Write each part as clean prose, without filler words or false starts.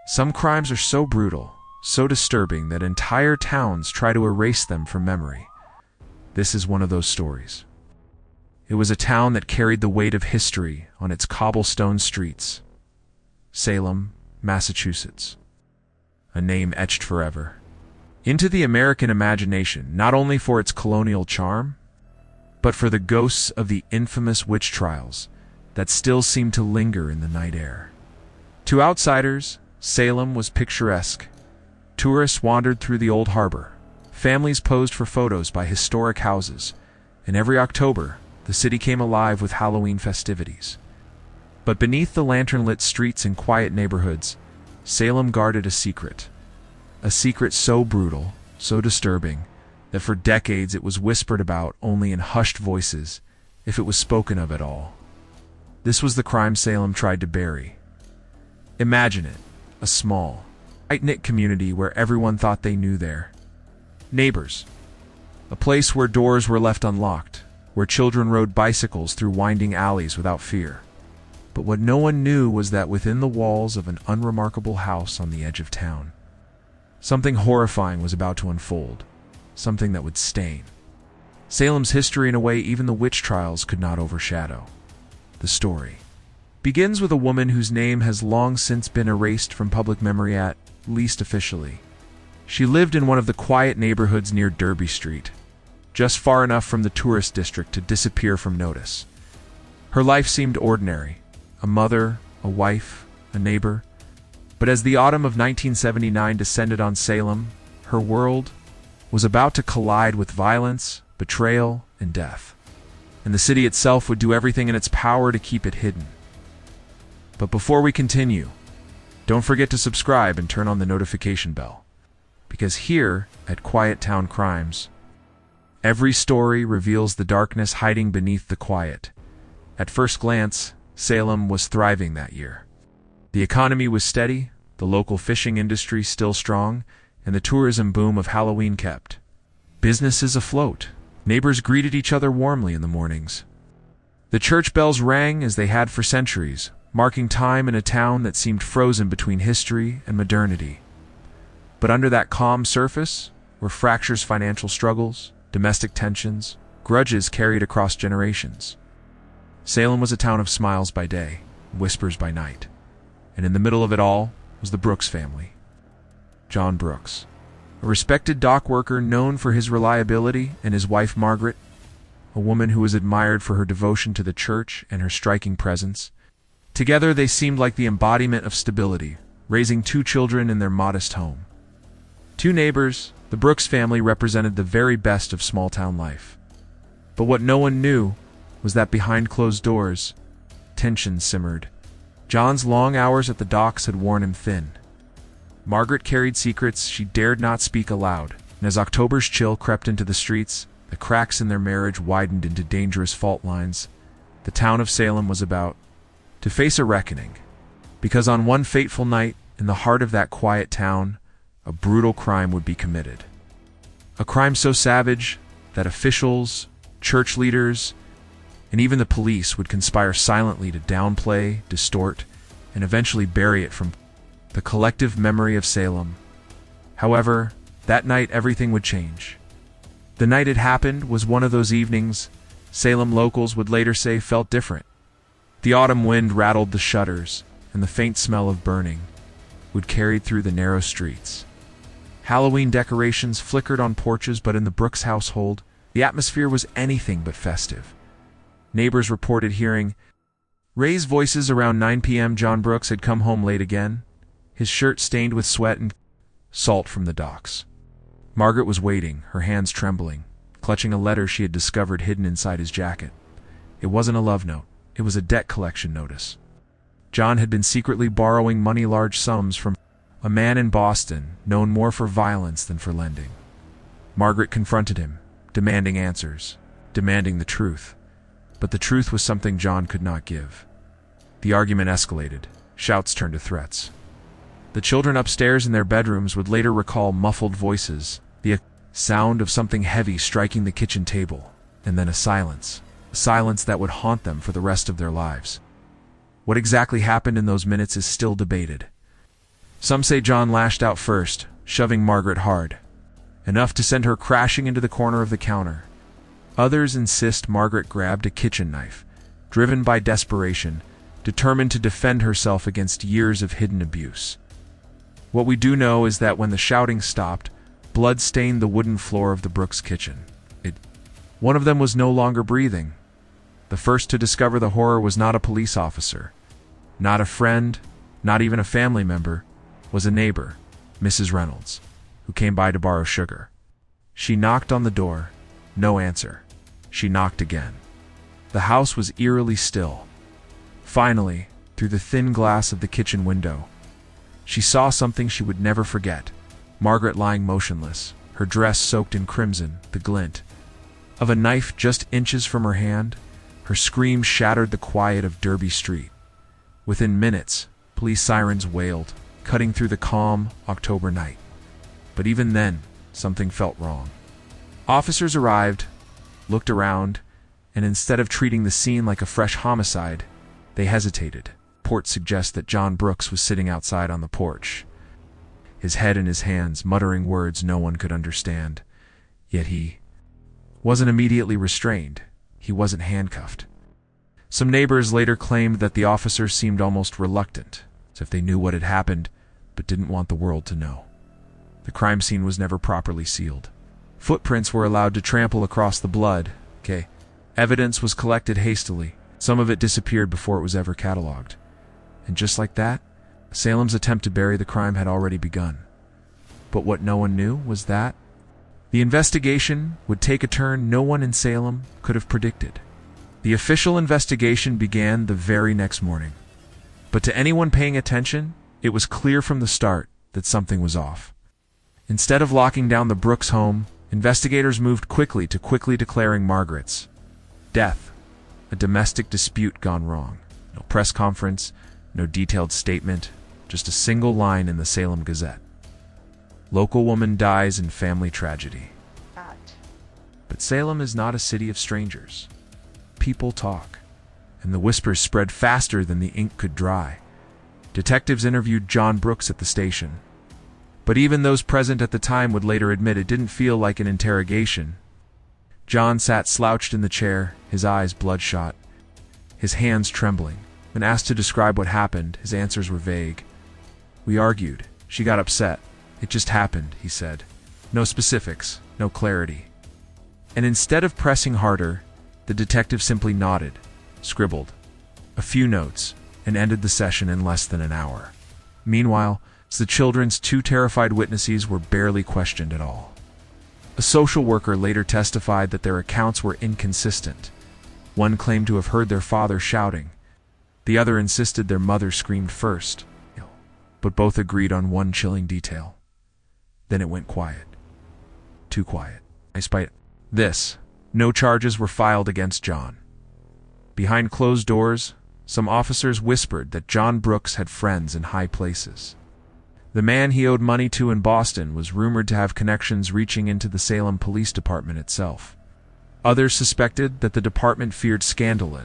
Some crimes are so brutal, so disturbing that entire towns try to erase them from memory. This is one of those stories. It was a town that carried the weight of history on its cobblestone streets. Salem, Massachusetts. A name etched forever into the American imagination, not only for its colonial charm, but for the ghosts of the infamous witch trials that still seem to linger in the night air. To outsiders, Salem was picturesque. Tourists wandered through the old harbor. Families posed for photos by historic houses, and every October, the city came alive with Halloween festivities. But beneath the lantern-lit streets and quiet neighborhoods, Salem guarded a secret so brutal, so disturbing, that for decades it was whispered about only in hushed voices, if it was spoken of at all. This was the crime Salem tried to bury. Imagine it, a small, tight-knit community where everyone thought they knew their neighbors. A place where doors were left unlocked, where children rode bicycles through winding alleys without fear. But what no one knew was that within the walls of an unremarkable house on the edge of town, something horrifying was about to unfold, something that would stain Salem's history in a way even the witch trials could not overshadow. The story begins with a woman whose name has long since been erased from public memory, at least officially. She lived in one of the quiet neighborhoods near Derby Street, just far enough from the tourist district to disappear from notice. Her life seemed ordinary, a mother, a wife, a neighbor. But as the autumn of 1979 descended on Salem, her world was about to collide with violence, betrayal, and death. And the city itself would do everything in its power to keep it hidden. But before we continue, don't forget to subscribe and turn on the notification bell. Because here, at Quiet Town Crimes, every story reveals the darkness hiding beneath the quiet. At first glance, Salem was thriving that year. The economy was steady, the local fishing industry still strong, and the tourism boom of Halloween kept businesses afloat. Neighbors greeted each other warmly in the mornings. The church bells rang as they had for centuries, marking time in a town that seemed frozen between history and modernity. But under that calm surface were fractures, financial struggles, domestic tensions, grudges carried across generations. Salem was a town of smiles by day, whispers by night. And in the middle of it all was the Brooks family. John Brooks, a respected dock worker known for his reliability, and his wife Margaret, a woman who was admired for her devotion to the church and her striking presence. Together they seemed like the embodiment of stability, raising 2 children in their modest home. 2 neighbors, the Brooks family represented the very best of small-town life. But what no one knew was that behind closed doors, tension simmered. John's long hours at the docks had worn him thin. Margaret carried secrets she dared not speak aloud, and as October's chill crept into the streets, the cracks in their marriage widened into dangerous fault lines. The town of Salem was about to face a reckoning, because on one fateful night, in the heart of that quiet town, a brutal crime would be committed. A crime so savage that officials, church leaders, and even the police would conspire silently to downplay, distort, and eventually bury it from the collective memory of Salem. However, that night everything would change. The night it happened was one of those evenings Salem locals would later say felt different. The autumn wind rattled the shutters, and the faint smell of burning would carry through the narrow streets. Halloween decorations flickered on porches, but in the Brooks household, the atmosphere was anything but festive. Neighbors reported hearing raised voices around 9 p.m. John Brooks had come home late again, his shirt stained with sweat and salt from the docks. Margaret was waiting, her hands trembling, clutching a letter she had discovered hidden inside his jacket. It wasn't a love note, it was a debt collection notice. John had been secretly borrowing money, large sums, from a man in Boston known more for violence than for lending. Margaret confronted him, demanding answers, demanding the truth. But the truth was something John could not give. The argument escalated. Shouts turned to threats. The children upstairs in their bedrooms would later recall muffled voices, the sound of something heavy striking the kitchen table, and then a silence that would haunt them for the rest of their lives. What exactly happened in those minutes is still debated. Some say John lashed out first, shoving Margaret hard, enough to send her crashing into the corner of the counter. Others insist Margaret grabbed a kitchen knife, driven by desperation, determined to defend herself against years of hidden abuse. What we do know is that when the shouting stopped, blood stained the wooden floor of the Brooks kitchen. One of them was no longer breathing. The first to discover the horror was not a police officer, not a friend, not even a family member, was a neighbor, Mrs. Reynolds, who came by to borrow sugar. She knocked on the door. No answer. She knocked again. The house was eerily still. Finally, through the thin glass of the kitchen window, she saw something she would never forget. Margaret lying motionless, her dress soaked in crimson, the glint of a knife just inches from her hand. Her scream shattered the quiet of Derby Street. Within minutes, police sirens wailed, cutting through the calm October night. But even then, something felt wrong. Officers arrived, looked around, and instead of treating the scene like a fresh homicide, they hesitated. Reports suggest that John Brooks was sitting outside on the porch, his head in his hands, muttering words no one could understand. Yet he wasn't immediately restrained. He wasn't handcuffed. Some neighbors later claimed that the officers seemed almost reluctant, as if they knew what had happened, but didn't want the world to know. The crime scene was never properly sealed. Footprints were allowed to trample across the blood. Evidence was collected hastily. Some of it disappeared before it was ever cataloged. And just like that, Salem's attempt to bury the crime had already begun. But what no one knew was that the investigation would take a turn no one in Salem could have predicted. The official investigation began the very next morning. But to anyone paying attention, it was clear from the start that something was off. Instead of locking down the Brooks home, investigators moved quickly declaring Margaret's death a domestic dispute gone wrong. No press conference, no detailed statement, just a single line in the Salem Gazette. Local woman dies in family tragedy. But Salem is not a city of strangers. People talk, and the whispers spread faster than the ink could dry. Detectives interviewed John Brooks at the station. But even those present at the time would later admit it didn't feel like an interrogation. John sat slouched in the chair, his eyes bloodshot, his hands trembling. When asked to describe what happened, his answers were vague. We argued. She got upset. It just happened, he said. No specifics, no clarity. And instead of pressing harder, the detective simply nodded, scribbled a few notes, and ended the session in less than an hour. Meanwhile, the children's two terrified witnesses were barely questioned at all. A social worker later testified that their accounts were inconsistent. One claimed to have heard their father shouting. The other insisted their mother screamed first. But both agreed on one chilling detail. Then it went quiet. Too quiet. Despite this, no charges were filed against John. Behind closed doors, some officers whispered that John Brooks had friends in high places. The man he owed money to in Boston was rumored to have connections reaching into the Salem Police Department itself. Others suspected that the department feared scandal,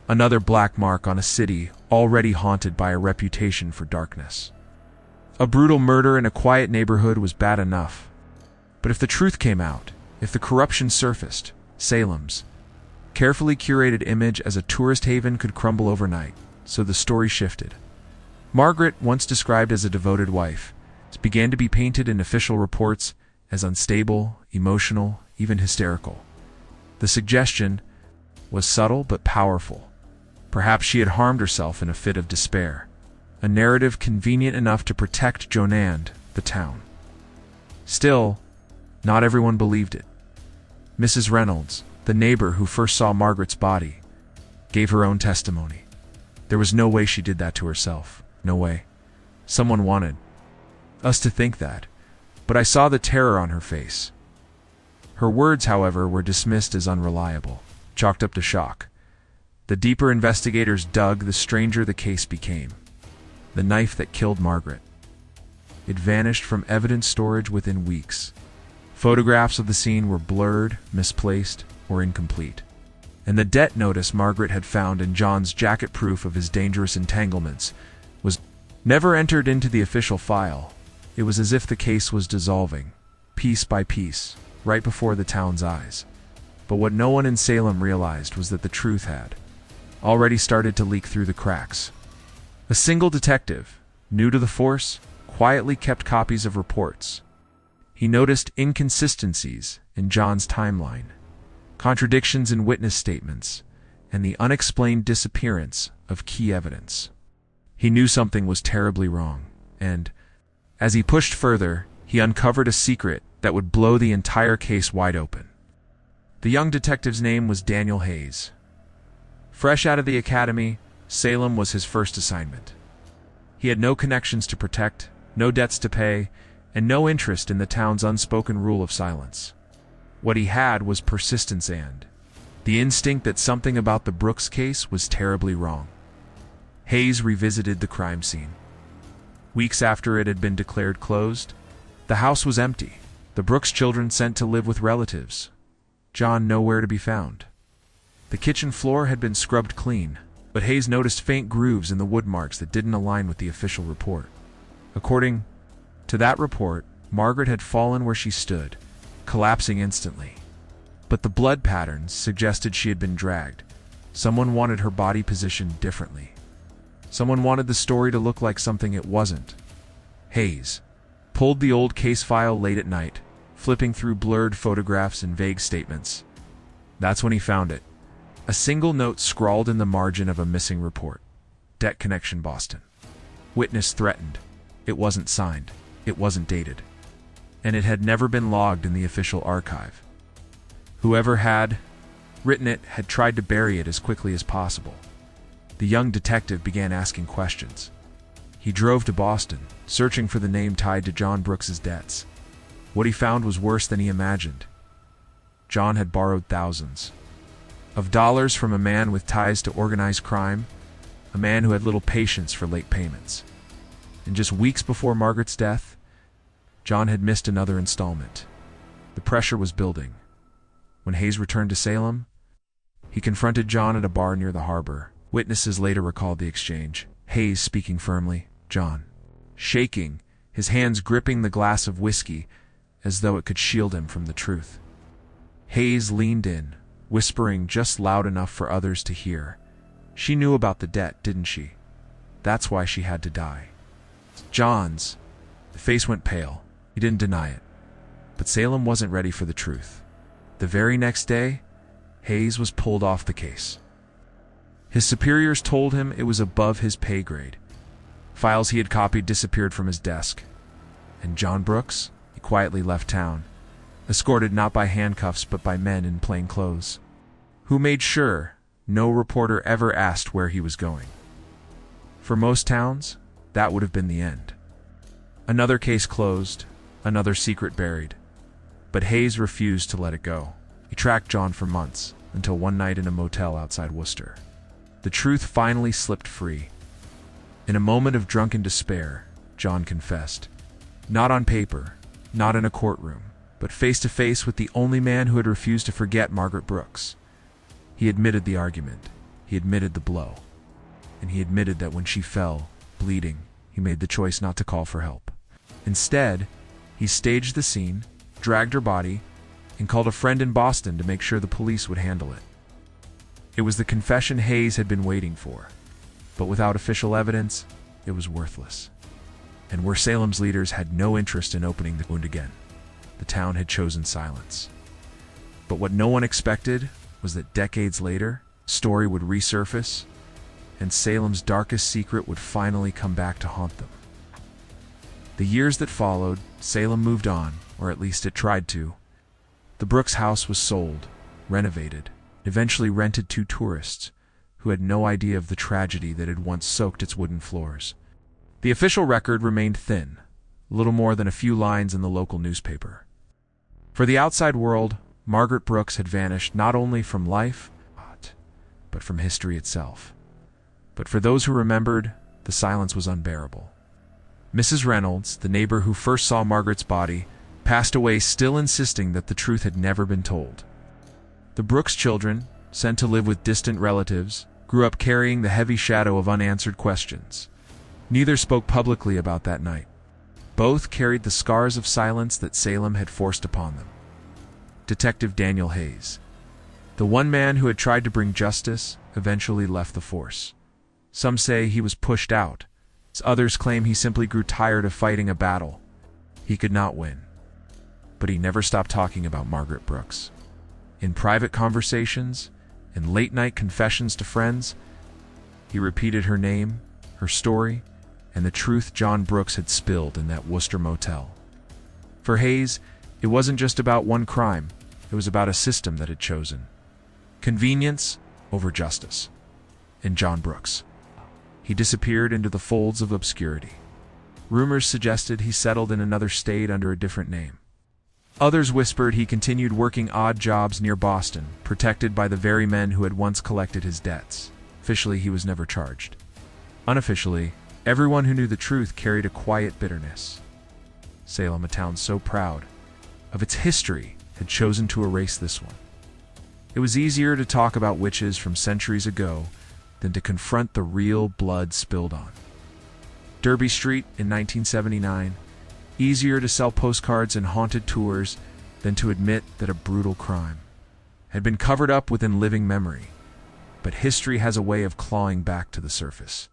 another black mark on a city already haunted by a reputation for darkness. A brutal murder in a quiet neighborhood was bad enough. But if the truth came out, if the corruption surfaced, Salem's carefully curated image as a tourist haven could crumble overnight. So the story shifted. Margaret, once described as a devoted wife, began to be painted in official reports as unstable, emotional, even hysterical. The suggestion was subtle but powerful. Perhaps she had harmed herself in a fit of despair. A narrative convenient enough to protect Joan and the town. Still, not everyone believed it. Mrs. Reynolds, the neighbor who first saw Margaret's body, gave her own testimony. There was no way she did that to herself. No way. Someone wanted us to think that, but I saw the terror on her face. Her words, however, were dismissed as unreliable, chalked up to shock. The deeper investigators dug, the stranger the case became. The knife that killed Margaret. It vanished from evidence storage within weeks. Photographs of the scene were blurred, misplaced, or incomplete. And the debt notice Margaret had found in John's jacket, proof of his dangerous entanglements, was never entered into the official file. It was as if the case was dissolving, piece by piece, right before the town's eyes. But what no one in Salem realized was that the truth had already started to leak through the cracks. A single detective, new to the force, quietly kept copies of reports. He noticed inconsistencies in John's timeline, contradictions in witness statements, and the unexplained disappearance of key evidence. He knew something was terribly wrong, and, as he pushed further, he uncovered a secret that would blow the entire case wide open. The young detective's name was Daniel Hayes. Fresh out of the academy, Salem was his first assignment. He had no connections to protect, no debts to pay, and no interest in the town's unspoken rule of silence. What he had was persistence and the instinct that something about the Brooks case was terribly wrong. Hayes revisited the crime scene. Weeks after it had been declared closed, the house was empty, the Brooks children sent to live with relatives. John nowhere to be found. The kitchen floor had been scrubbed clean, but Hayes noticed faint grooves in the wood marks that didn't align with the official report. According to that report, Margaret had fallen where she stood, collapsing instantly. But the blood patterns suggested she had been dragged. Someone wanted her body positioned differently. Someone wanted the story to look like something it wasn't. Hayes pulled the old case file late at night, flipping through blurred photographs and vague statements. That's when he found it. A single note scrawled in the margin of a missing report. Debt connection, Boston. Witness threatened. It wasn't signed. It wasn't dated. And it had never been logged in the official archive. Whoever had written it had tried to bury it as quickly as possible. The young detective began asking questions. He drove to Boston, searching for the name tied to John Brooks's debts. What he found was worse than he imagined. John had borrowed thousands of dollars from a man with ties to organized crime, a man who had little patience for late payments. And just weeks before Margaret's death, John had missed another installment. The pressure was building. When Hayes returned to Salem, he confronted John at a bar near the harbor. Witnesses later recalled the exchange. Hayes speaking firmly, John shaking, his hands gripping the glass of whiskey as though it could shield him from the truth. Hayes leaned in, whispering just loud enough for others to hear. She knew about the debt, didn't she? That's why she had to die. John's face went pale. He didn't deny it. But Salem wasn't ready for the truth. The very next day, Hayes was pulled off the case. His superiors told him it was above his pay grade. Files he had copied disappeared from his desk. And John Brooks, he quietly left town, escorted not by handcuffs but by men in plain clothes, who made sure no reporter ever asked where he was going. For most towns, that would have been the end. Another case closed, another secret buried. But Hayes refused to let it go. He tracked John for months, until one night in a motel outside Worcester. The truth finally slipped free. In a moment of drunken despair, John confessed. Not on paper, not in a courtroom, but face to face with the only man who had refused to forget Margaret Brooks. He admitted the argument. He admitted the blow. And he admitted that when she fell, bleeding, he made the choice not to call for help. Instead, he staged the scene, dragged her body, and called a friend in Boston to make sure the police would handle it. It was the confession Hayes had been waiting for, but without official evidence, it was worthless. And where Salem's leaders had no interest in opening the wound again, the town had chosen silence. But what no one expected was that decades later, the story would resurface, and Salem's darkest secret would finally come back to haunt them. The years that followed, Salem moved on, or at least it tried to. The Brooks house was sold, renovated, eventually rented to tourists who had no idea of the tragedy that had once soaked its wooden floors. The official record remained thin, little more than a few lines in the local newspaper. For the outside world, Margaret Brooks had vanished not only from life, but from history itself. But for those who remembered, the silence was unbearable. Mrs. Reynolds, the neighbor who first saw Margaret's body, passed away still insisting that the truth had never been told. The Brooks children, sent to live with distant relatives, grew up carrying the heavy shadow of unanswered questions. Neither spoke publicly about that night. Both carried the scars of silence that Salem had forced upon them. Detective Daniel Hayes, the one man who had tried to bring justice, eventually left the force. Some say he was pushed out. Others claim he simply grew tired of fighting a battle he could not win. But he never stopped talking about Margaret Brooks. In private conversations, in late-night confessions to friends, he repeated her name, her story, and the truth John Brooks had spilled in that Worcester motel. For Hayes, it wasn't just about one crime, it was about a system that had chosen convenience over justice. In John Brooks, he disappeared into the folds of obscurity. Rumors suggested he settled in another state under a different name. Others whispered he continued working odd jobs near Boston, protected by the very men who had once collected his debts. Officially, he was never charged. Unofficially, everyone who knew the truth carried a quiet bitterness. Salem, a town so proud of its history, had chosen to erase this one. It was easier to talk about witches from centuries ago than to confront the real blood spilled on Derby Street in 1979. Easier to sell postcards and haunted tours than to admit that a brutal crime had been covered up within living memory. But history has a way of clawing back to the surface.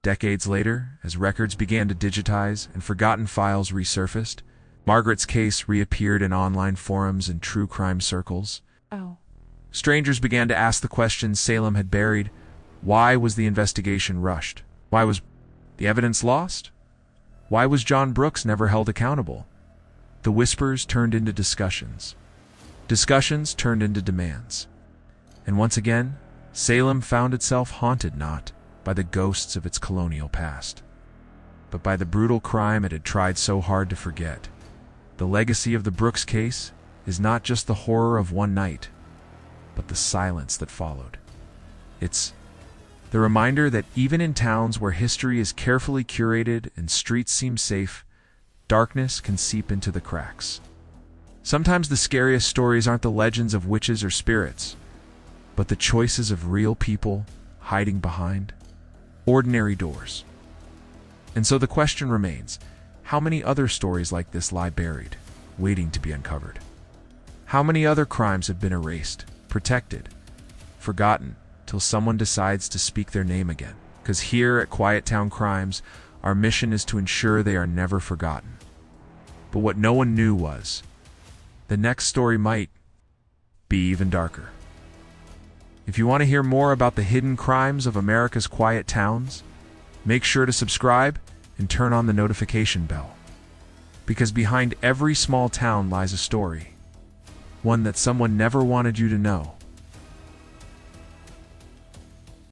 Decades later, as records began to digitize and forgotten files resurfaced, Margaret's case reappeared in online forums and true crime circles. Strangers began to ask the questions Salem had buried. Why was the investigation rushed? Why was the evidence lost? Why was John Brooks never held accountable? The whispers turned into discussions. Discussions turned into demands. And once again, Salem found itself haunted not by the ghosts of its colonial past, but by the brutal crime it had tried so hard to forget. The legacy of the Brooks case is not just the horror of one night, but the silence that followed. It's the reminder that even in towns where history is carefully curated and streets seem safe, darkness can seep into the cracks. Sometimes the scariest stories aren't the legends of witches or spirits, but the choices of real people hiding behind ordinary doors. And so the question remains, how many other stories like this lie buried, waiting to be uncovered? How many other crimes have been erased, protected, forgotten, till someone decides to speak their name again? Because here at Quiet Town Crimes, our mission is to ensure they are never forgotten. But what no one knew was, the next story might be even darker. If you want to hear more about the hidden crimes of America's quiet towns, make sure to subscribe and turn on the notification bell. Because behind every small town lies a story, one that someone never wanted you to know.